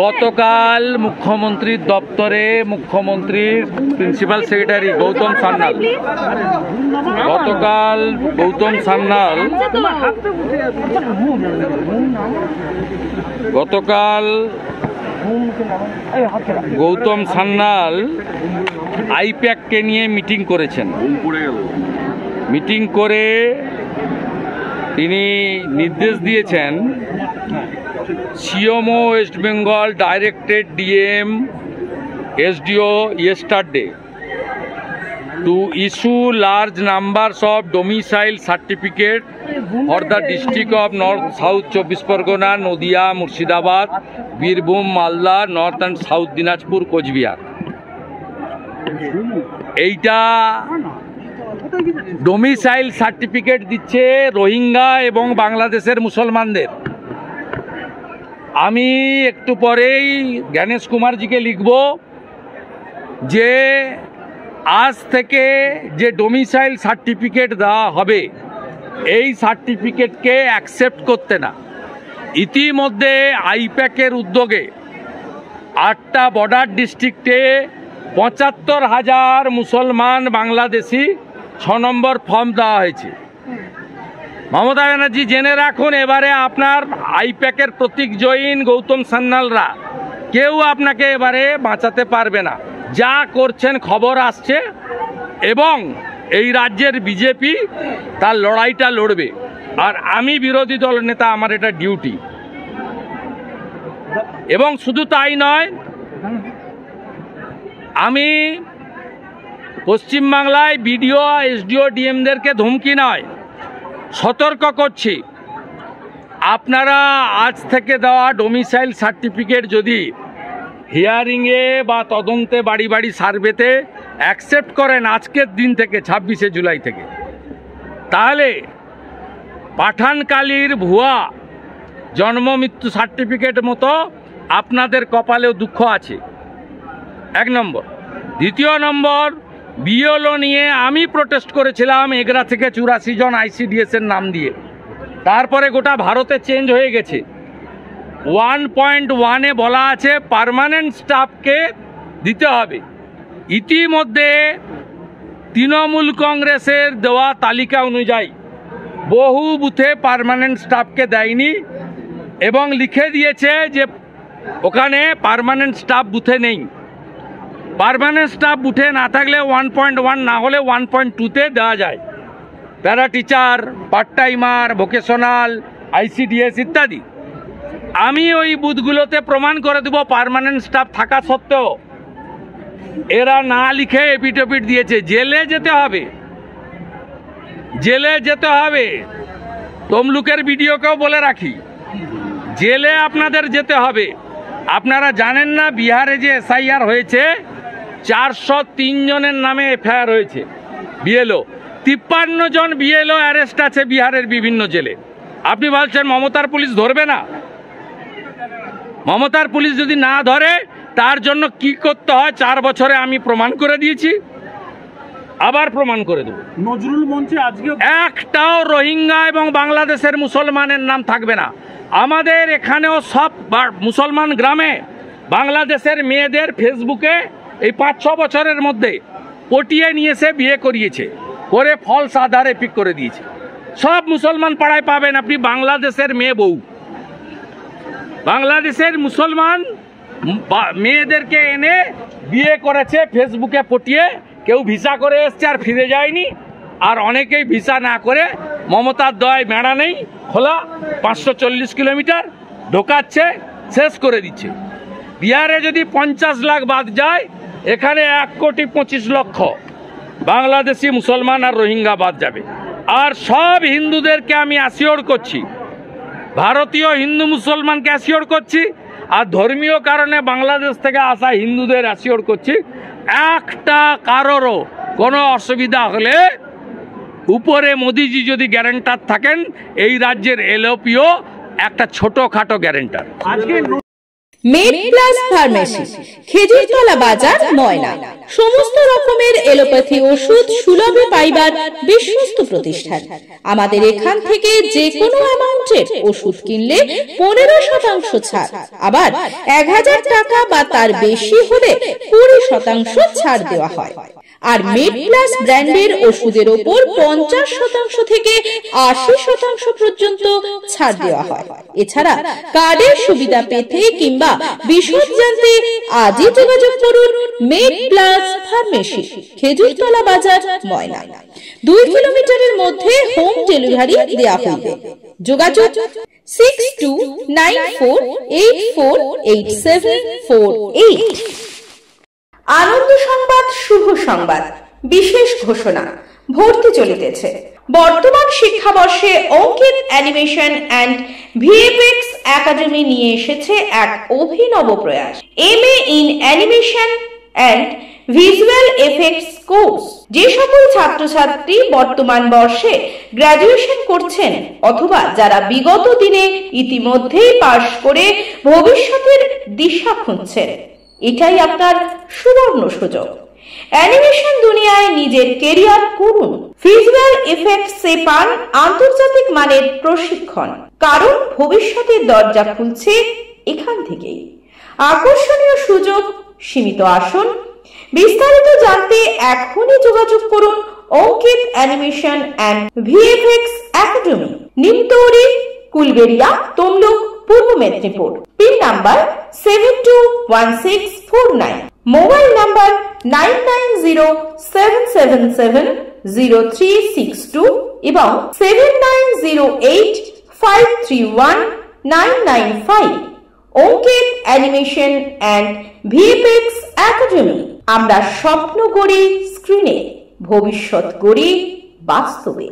গতকাল মুখ্যমন্ত্রীর দপ্তরে মুখ্যমন্ত্রীর প্রিন্সিপাল সেক্রেটারি গৌতম সান্যাল গৌতম সান্যাল আইপ্যাককে নিয়ে মিটিং করেছেন। মিটিং করে তিনি নির্দেশ দিয়েছেন CMO West Bengal directed DM SDO yesterday to issue large numbers of domicile certificate for the district of North South 24 Pargona, Nadia, Murshidabad, Birbhum, Malda, North and South Dinajpur, Coachbihar। এইটা domicile certificate দিচ্ছে রোহিঙ্গা এবং বাংলাদেশের মুসলমানদের। আমি একটু পরেই জ্ঞানেশ কুমারজিকে লিখব যে আজ থেকে যে ডোমিসাইল সার্টিফিকেট দেওয়া হবে এই সার্টিফিকেটকে অ্যাকসেপ্ট করতে না। ইতিমধ্যে আইপ্যাকের উদ্যোগে 8টা বর্ডার ডিস্ট্রিক্টে ৭৫,০০০ মুসলমান বাংলাদেশি 6 নম্বর ফর্ম দেওয়া হয়েছে। মমতা ব্যানার্জি জেনে রাখুন, এবারে আপনার আইপ্যাকের প্রতীক জৈন গৌতম সান্যালরা কেউ আপনাকে এবারে বাঁচাতে পারবে না। যা করছেন খবর আসছে এবং এই রাজ্যের বিজেপি তার লড়াইটা লড়বে। আর আমি বিরোধী দল নেতা, আমার এটা ডিউটি। এবং শুধু তাই নয়, আমি পশ্চিমবাংলায় বিডিও SDO ডিএমদেরকে ধমকি নয়, সতর্ক করছি, আপনারা আজ থেকে দেওয়া ডোমিসাইল সার্টিফিকেট যদি হিয়ারিংয়ে বা তদন্তে বাড়ি বাড়ি সার্ভেতে অ্যাকসেপ্ট করেন আজকের দিন থেকে 26শে জুলাই থেকে, তাহলে পাঠানকালীর ভুয়া জন্ম মৃত্যু সার্টিফিকেট মতো আপনাদের কপালেও দুঃখ আছে। 1 নম্বর। দ্বিতীয় নম্বর, BLO নিয়ে আমি প্রোটেস্ট করেছিলাম এগরা থেকে 84 জন ICDS-এর নাম দিয়ে। তারপরে গোটা ভারতে চেঞ্জ হয়ে গেছে। 1.1-এ বলা আছে পার্মানেন্ট স্টাফকে দিতে হবে। ইতিমধ্যে তৃণমূল কংগ্রেসের দেওয়া তালিকা অনুযায়ী বহু বুথে পার্মানেন্ট স্টাফকে দেয়নি এবং লিখে দিয়েছে যে ওখানে পার্মানেন্ট স্টাফ বুথে নেই। পার্মানেন্ট স্টাফ বুথে না থাকলে 1.1 না হলে 1.2-তে দেওয়া যায়। Para teacher, part timer, vocational, ICDS ইত্যাদি। আমি ওই বুথগুলোতে প্রমাণ করে দেব পার্মানেন্ট স্টাফ থাকা সত্ত্বেও এরা না লিখে এপিটোপিট দিয়েছে। জেলে যেতে হবে, জেলে যেতে হবে। তমলুকের ভিডিওকেও বলে রাখি, জেলে আপনাদের যেতে হবে। আপনারা জানেন না বিহারে যে SIR হয়েছে 403 জনের নামে FIR হয়েছে। BLO 53 জন BLO অ্যারেস্ট আছে বিহারের বিভিন্ন জেলে। আপনি বলছেন মমতার পুলিশ ধরবে না? মমতার পুলিশ যদি না ধরে তার জন্য কি করতে হয় 4 বছরে আমি প্রমাণ করে দিয়েছি, আবার প্রমাণ করে দেব। নজরুল মঞ্চে আজকে একটাও রোহিঙ্গা এবং বাংলাদেশের মুসলমানের নাম থাকবে না। আমাদের এখানেও সব মুসলমান গ্রামে বাংলাদেশের মেয়েদের ফেসবুকে এই 5-6 বছরের মধ্যে পটিয়ে নিয়ে এসে বিয়ে করিয়েছে, করে ফলস আধারে পিক করে দিয়েছে। সব মুসলমান পাড়ায় পাবেন আপনি বাংলাদেশের মেয়ে বউ। বাংলাদেশের মুসলমান মেয়েদেরকে এনে বিয়ে করেছে ফেসবুকে পটিয়ে। কেউ ভিসা করে এসছে আর ফিরে যায়নি, আর অনেকেই ভিসা না করে মমতার দয়ায় বেড়া নেই খোলা 540 কিলোমিটার ঢোকাচ্ছে, শেষ করে দিচ্ছে। বিহারে যদি 50 লাখ বাদ যায়, এখানে 1,25,00,000 বাংলাদেশি মুসলমান আর রোহিঙ্গা বাদ যাবে। আর সব হিন্দুদেরকে আমি অ্যাসিওর করছি, ভারতীয় হিন্দু মুসলমানকে অ্যাসিওর করছি, আর ধর্মীয় কারণে বাংলাদেশ থেকে আসা হিন্দুদের অ্যাসিওর করছি, একটা কারোরও কোনো অসুবিধা হলে উপরে মোদিজি যদি গ্যারান্টার থাকেন, এই রাজ্যের LOPও একটা ছোটোখাটো গ্যারান্টার। আজকে মেড প্লাস ফার্মেসি, খেজুরতলা বাজার, ময়না। সমস্ত রকমের এলোপ্যাথি ওষুধ সুলভে পাইবার বিশ্বস্ত প্রতিষ্ঠান। আমাদের এখান থেকে যে কোনো অ্যামাউন্টের ওষুধ কিনলে 15% ছাড়, আবার 1000 টাকা বা তার বেশি হলে 20% ছাড় দেওয়া হয়। আর মেড প্লাস ব্র্যান্ডের ওষুধের ওপর 50% থেকে 80% পর্যন্ত ছাড় দেওয়া হয়। এছাড়া কার্ডের সুবিধা পেতে কিংবা বিশদ জানতে আজই যোগাযোগ করুন মেড প্লাস ফার্মেসি, খেজুরতলা বাজার, ময়না। 2 কিলোমিটারের মধ্যে হোম ডেলিভারি দেওয়া হইবে। যোগাযোগ 6294848748। আনন্দ সংবাদ, শুভ সংবাদ, বিশেষ ঘোষণা। ভর্তি চলিতেছে। বর্তমান শিক্ষাবর্ষে অঙ্কিত অ্যানিমেশন অ্যান্ড ভিএফএক্স একাডেমি নিয়ে এসেছে এক অভিনব প্রয়াস, MA in animation and visual effects course. যে সকল ছাত্রছাত্রী বর্তমান বর্ষে গ্র্যাজুয়েশন করছেন অথবা যারা বিগত দিনে ইতিমধ্যেই পাশ করে ভবিষ্যতের দিশা খুঁজছেন, এটাই আপনার সুবর্ণ সুযোগ। অ্যানিমেশন দুনিয়ায় নিজের কেরিয়ার করুন, ভিজুয়াল এফেক্টসে পান আন্তর্জাতিক মানের প্রশিক্ষণ, কারণ ভবিষ্যতের দরজা খুলছে এখান থেকেই। আকর্ষণীয় সুযোগ, সীমিত আসন। বিস্তারিত জানতে এখনই যোগাযোগ করুন Ankit animation and VFX academy, Nimtouri, Kulberia, Tamluk, Purba Medinipur. Pin number 721649, mobile number 9907770362 এবং 7908531995। Ankit animation and VFX academy. আমরা স্বপ্ন গড়ি স্ক্রিনে, ভবিষ্যৎ গড়ি বাস্তবে।